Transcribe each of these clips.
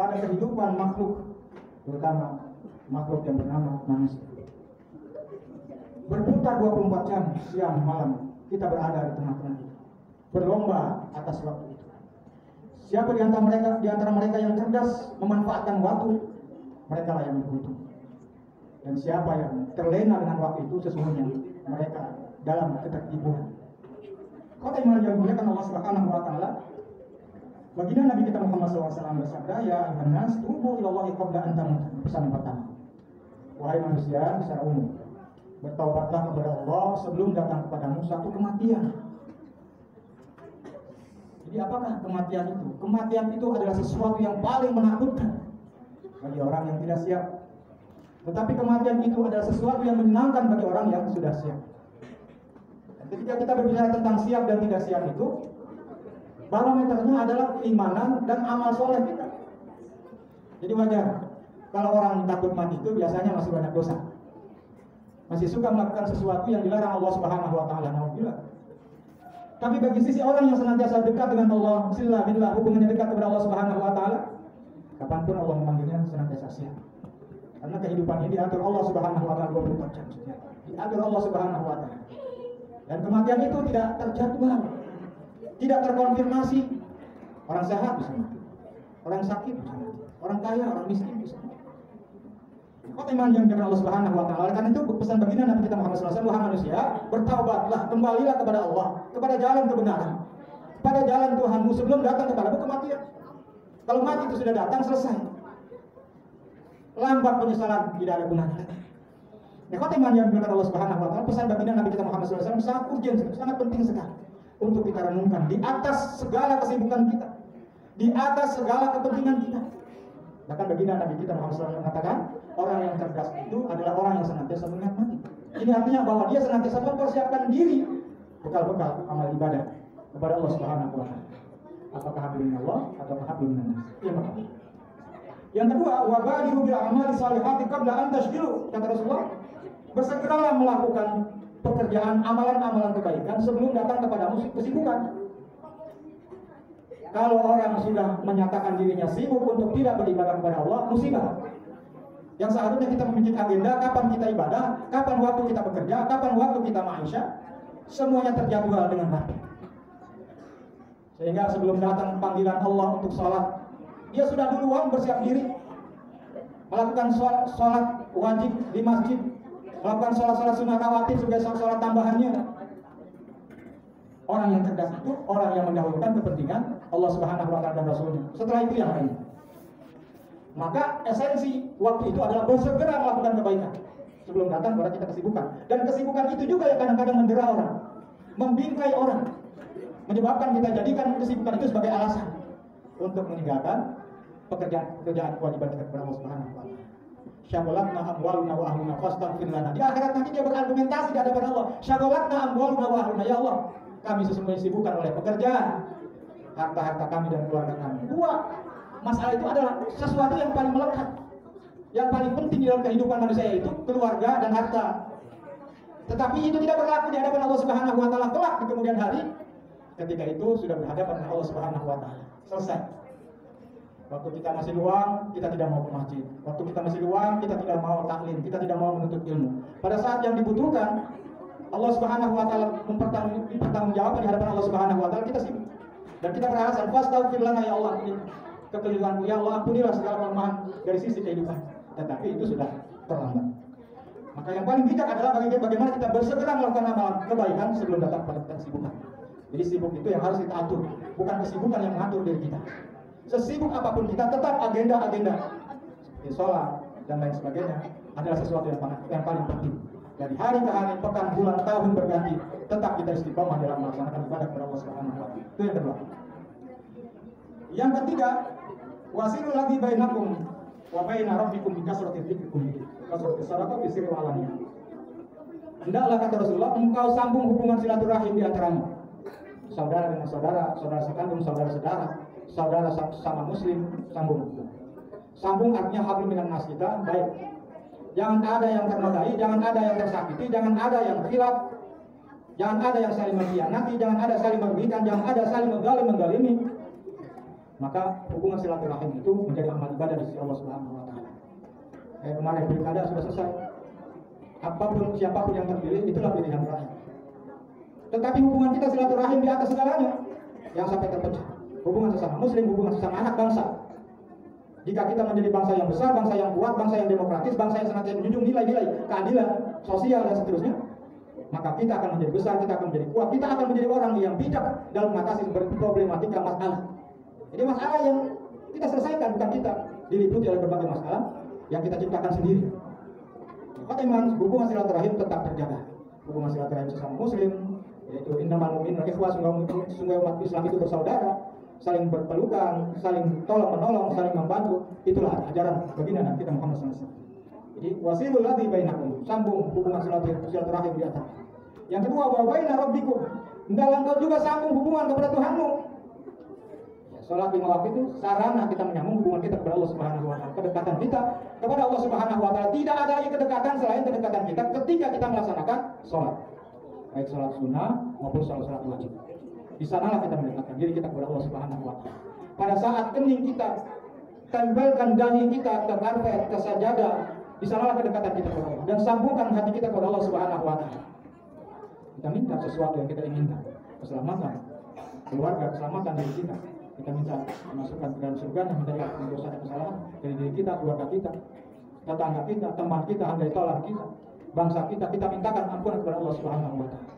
pada kehidupan makhluk, terutama makhluk yang bernama manusia. Berputar 24 jam siang malam, kita berada di tengah-tengah itu, berlomba atas waktu itu. Siapa di antara mereka yang cerdas memanfaatkan waktu, mereka lah yang beruntung. Dan siapa yang terlena dengan waktu itu, sesungguhnya mereka dalam ketertipuan. Kata iman yang dimuliakan Allah Subhanahu wa taala, baginda Nabi kita Muhammad SAW bersabda, ya ayuhan nas, tubu ilallahi qabla an tamutu. Pesan yang pertama, wahai manusia secara umum, bertaubatlah kepada Allah sebelum datang kepadamu satu kematian. Jadi apakah kematian itu? Kematian itu adalah sesuatu yang paling menakutkan bagi orang yang tidak siap. Tetapi kematian itu adalah sesuatu yang menyenangkan bagi orang yang sudah siap. Dan ketika kita berbicara tentang siap dan tidak siap itu, barometernya adalah keimanan dan amal soleh kita. Jadi wajar kalau orang takut mati itu biasanya masih banyak dosa, masih suka melakukan sesuatu yang dilarang Allah Subhanahu wa taala. Tapi bagi sisi orang yang senantiasa dekat dengan Allah, bismillah, hubungannya dekat kepada Allah Subhanahu wa taala, kapanpun Allah memanggilnya senantiasa siap. Karena kehidupan ini diatur Allah Subhanahu wa taala 24 jam saja. Diatur Allah Subhanahu wa taala. Dan kematian itu tidak terjadwal, tidak terkonfirmasi. Orang sehat bisa mati, orang sakit bisa mati, orang kaya, orang miskin bisa mati. Kata iman yang dengan Allah Subhanahu wa taala. Karena itu pesan baginda Nabi kita Muhammad SAW, wahai manusia, bertaubatlah, kembalilah kepada Allah, kepada jalan kebenaran, pada jalan Tuhanmu sebelum datang kepadamu kematian. Kalau mati itu sudah datang, selesai. Lambat penyesalan, tidak ada gunanya. Nah, kata iman yang dengan Allah Subhanahu wa taala, pesan baginda Nabi kita Muhammad SAW sangat urgent, sangat penting sekali untuk kita renungkan di atas segala kesibukan kita, di atas segala kepentingan kita. Bahkan baginda Nabi kita Muhammad SAW mengatakan, orang yang cerdas itu adalah orang yang senantiasa mengingat mati. Ini artinya bahwa dia senantiasa mempersiapkan diri bekal-bekal amal ibadah kepada Allah Subhanahu wa taala. Apakah hablum Allah atau hablum minas? Yang kedua, wa badiru bil a'mali shalihati qabla an tashghilu. Kata Rasulullah, bersegeralah melakukan pekerjaan amalan-amalan kebaikan sebelum datang kepadamu kesibukan. Kalau orang sudah menyatakan dirinya sibuk untuk tidak beribadah kepada Allah, musibah. Yang seharusnya kita memiliki agenda kapan kita ibadah, kapan waktu kita bekerja, kapan waktu kita maisha, semuanya terjadwal dengan rapi. Sehingga sebelum datang panggilan Allah untuk sholat, dia sudah duluan bersiap diri melakukan sholat wajib di masjid, melakukan sholat sunnah rawatib sebagai sholat tambahannya. Orang yang cerdas itu orang yang mendahulukan kepentingan Allah Subhanahu wa taala dan Rasulnya. Setelah itu yang lain. Maka esensi waktu itu adalah bersegera melakukan kebaikan sebelum datang kepada kita kesibukan. Dan kesibukan itu juga yang kadang-kadang mendera orang, membingkai orang, menyebabkan kita jadikan kesibukan itu sebagai alasan untuk meninggalkan pekerjaan kewajiban kita kepada Allah Subhanahu wa taala. Syaghalatna amwaluna wa ahluna fastaghfir lana. Di akhirat nanti dia berargumentasi di hadapan Allah. Syaghalatna amwaluna wa ahluna, ya Allah, kami sesungguhnya disibukkan oleh pekerjaan, harta-harta kami dan keluarga kami. Dua, masalah itu adalah sesuatu yang paling melekat, yang paling penting dalam kehidupan manusia, yaitu keluarga dan harta. Tetapi itu tidak berlaku di hadapan Allah Subhanahu wa taala kelak di kemudian hari. Ketika itu sudah berhadapan dengan Allah Subhanahu wa taala. Selesai. Waktu kita masih luang, kita tidak mau ke masjid. Waktu kita masih luang, kita tidak mau taklim, kita tidak mau menuntut ilmu. Pada saat yang dibutuhkan, Allah Subhanahu wa taala mempertanggungjawabkan di hadapan Allah Subhanahu wa taala, kita sibuk. Dan kita beralasan, fastaghfir lana ya Allah, ini kekeliruanku, ya Allah, ampunilah segala kelemahan dari sisi kehidupan. Tetapi itu sudah terlambat. Maka yang paling bijak adalah bagaimana kita bersegera melakukan amal kebaikan sebelum datang pada kesibukan. Jadi sibuk itu yang harus kita atur, bukan kesibukan yang mengatur diri kita. Sesibuk apapun kita, tetap agenda-agenda seperti sholat dan lain sebagainya adalah sesuatu yang paling penting. Dari hari ke hari, pekan, bulan, tahun berganti, tetap kita istiqomah dalam melaksanakan ibadah kepada Allah Subhanahu wa taala. Itu yang kedua. Yang ketiga, wasilul ladzi bainakum wa baina rabbikum bi kasrati dzikrikum, kasrati sadaqah fi sirri wa alaniyah. Hendaklah, kata Rasulullah, engkau sambung hubungan silaturahim di antaramu. Saudara dengan saudara, saudara sekandung, saudara-saudara, saudara sama muslim, sambung. Sambung artinya hablum minan nas kita, baik. Jangan ada yang ternodai, jangan ada yang tersakiti, jangan ada yang khilaf, jangan ada yang saling mengkhianati, jangan ada saling merugikan, jangan ada saling menggalimi. maka hubungan silaturahim itu menjadi amal ibadah di sisi Allah Subhanahu wa taala. Kemarin pilkada sudah selesai. Apapun siapapun yang terpilih itulah pilihan rakyat. Tetapi hubungan kita silaturahim di atas segalanya yang sampai terpecah. Hubungan sesama muslim, hubungan sesama anak bangsa. Jika kita menjadi bangsa yang besar, bangsa yang kuat, bangsa yang demokratis, bangsa yang senantiasa menjunjung nilai-nilai keadilan sosial dan seterusnya, maka kita akan menjadi besar, kita akan menjadi kuat, kita akan menjadi orang yang bijak dalam mengatasi problematika masalah. Jadi masalah yang kita selesaikan bukan kita diliputi oleh berbagai masalah yang kita ciptakan sendiri. Maka iman hubungan silaturahim tetap terjaga. Hubungan silaturahim sesama muslim, yaitu innamal mu'minuna ikhwah, sungguh umat Islam itu bersaudara, saling berpelukan, saling tolong menolong, saling membantu. Itulah ajaran baginda Nabi kita Muhammad SAW. Jadi wasilul ladzi bainakum, sambung hubungan silaturahim di atas. Yang kedua, wa baina rabbikum, hendaklah engkau juga sambung hubungan kepada Tuhanmu. Salat 5 waktu itu sarana kita menyambung hubungan kita kepada Allah Subhanahu wa taala. Kedekatan kita kepada Allah Subhanahu wa taala, tidak ada lagi kedekatan selain kedekatan kita ketika kita melaksanakan salat. Baik salat sunnah maupun salat wajib. Di sanalah kita mendekatkan diri kita kepada Allah Subhanahu wa taala. Pada saat kening kita tempelkan dahi kita ke karpet, ke sajadah, di sanalah kedekatan kita kepada Allah, dan sambungkan hati kita kepada Allah Subhanahu wa taala. Kita minta sesuatu yang kita inginkan, keselamatan keluarga, keselamatan diri kita. Kita minta masukkan ke dalam surga, yang minta dosa dan kesalahan dari diri kita, keluarga kita, tetangga kita, teman kita, handai tolak kita, bangsa kita. Kita mintakan ampunan kepada Allah Subhanahu wa taala.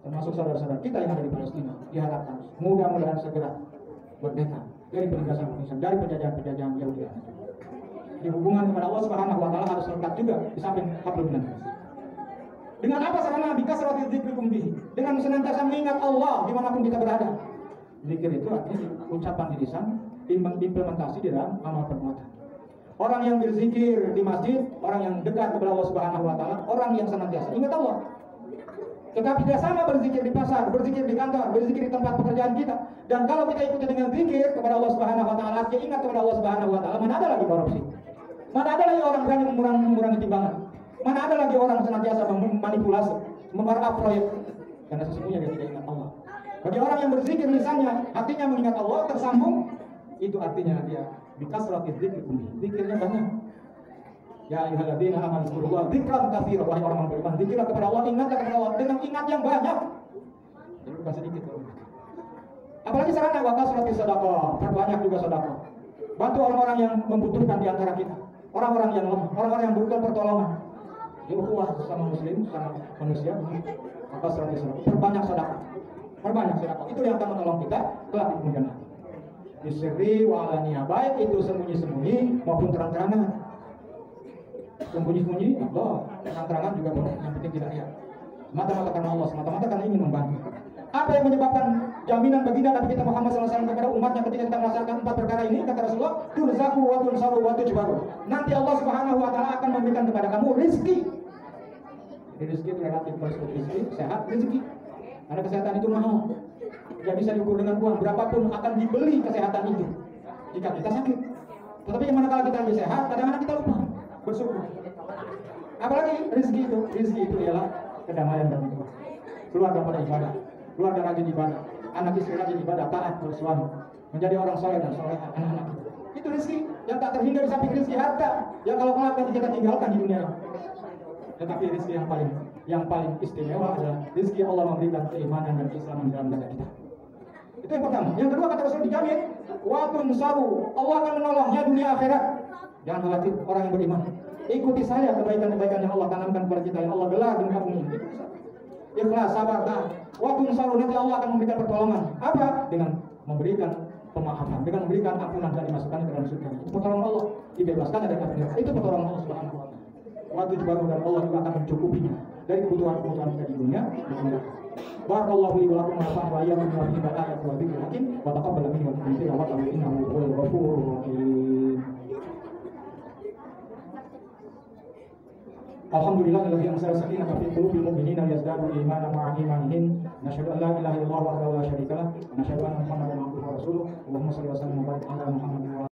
Termasuk saudara-saudara kita yang ada di Palestina, diharapkan mudah-mudahan segera merdeka dari penindasan Indonesia, dari penjajahan Yahudi. Di hubungan kepada Allah Subhanahu wa taala harus lengkap juga di samping hablum minas. Dengan apa sarana? Bikasratil dzikrikum bihi, dengan senantiasa mengingat Allah dimanapun kita berada. Zikir itu artinya ucapan di lisan, implementasi di dalam amal perbuatan. Orang yang berzikir di masjid, orang yang dekat kepada Allah Subhanahu wa taala, orang yang senantiasa ingat Allah. Tetapi tidak sama berzikir di pasar, berzikir di kantor, berzikir di tempat pekerjaan kita. Dan kalau kita ikuti dengan zikir kepada Allah Subhanahu wa taala, ingat kepada Allah Subhanahu wa taala, mana ada lagi korupsi? Mana ada lagi orang berani mengurangi timbangan? Mana ada lagi orang senantiasa memanipulasi, memarkup proyek? Karena sesungguhnya dia tidak ingat Allah. Bagi orang yang berzikir lisannya, hatinya mengingat Allah, tersambung, itu artinya dia bikasratil dzikrikum. Zikirnya banyak. Ya ayyuhalladzina amanu dzkurullaha dzikran katsiran, wahai orang beriman, zikirlah kepada Allah, ingatlah kepada Allah dengan ingat yang banyak. Jadi bukan sedikit. Apalagi sarana wa kasratis sedekah, perbanyak juga sedekah. Bantu orang-orang yang membutuhkan di antara kita, orang-orang yang lemah, orang-orang yang butuh pertolongan. Jadi ukhuwah sama muslim, sama manusia, maka sedekah, perbanyak sedekah. Perbanyak sedekah, itu yang akan menolong kita kelak di kemudian hari. Disirri wa alaniyah, baik itu sembunyi-sembunyi maupun terang-terangan. Sembunyi-sembunyi, Allah, terang-terangan juga boleh, yang penting tidak lihat. Semata-mata karena Allah, semata-mata karena ingin membantu. Apa yang menyebabkan jaminan baginda Nabi kita Muhammad SAW kepada umatnya ketika kita melaksanakan 4 perkara ini? Kata Rasulullah, turzaku wa tunsaru wa tujbaru. Nanti Allah Subhanahu wa taala akan memberikan kepada kamu rezeki. Jadi rezeki itu relatif, rezeki sehat, rezeki. Karena kesehatan itu mahal, tidak bisa diukur dengan uang. Berapapun akan dibeli kesehatan itu jika kita sakit. Tetapi manakala kita lagi sehat, kadang-kadang kita lupa bersyukur. Apalagi rezeki itu ialah kedamaian dan hikmah. Keluarga pada ibadah, keluarga rajin ibadah, anak istri rajin ibadah, taat bersuami, menjadi orang soleh dan soleha anak-anak. Itu rezeki yang tak terhindar di samping rezeki harta yang kalau kelak nanti kita tinggalkan di dunia. Tetapi rezeki yang paling istimewa adalah rezeki Allah memberikan keimanan dan keislaman dalam dada kita. Itu yang pertama. Yang kedua kata Rasul dijamin wa tunsaru, Allah akan menolongnya dunia akhirat. Jangan khawatir orang yang beriman. Ikuti saya kebaikan-kebaikan yang Allah tanamkan kepada kita, yang Allah gelar di muka bumi. Ikhlas, sabar, taat. Wa tunsaru, nanti Allah akan memberikan pertolongan. Apa? Dengan memberikan pemaafan, dengan memberikan ampunan dan dimasukkan ke dalam surga. Itu pertolongan Allah, dibebaskan dari api neraka. Itu pertolongan Allah Subhanahu wa taala. Waktu baru dan Allah juga akan mencukupinya dari kebutuhan-kebutuhan kita di dunia. Barakallahu li wa lakum wa nafa'ana wa iyyakum bima fihi min al-ayati wa dhikril hakim wa taqabbal minni wa minkum tilawatahu innahu huwal ghafurur rahim. Alhamdulillahilladzi anzala sakinata fi qulubil mu'minina liyazdadu imanan ma'a imanihim. Nasyhadu an la ilaha illallah wahdahu la syarika lah wa nasyhadu anna Muhammadan abduhu wa rasuluh. Allahumma shalli wa sallim wa barik ala Muhammadin wa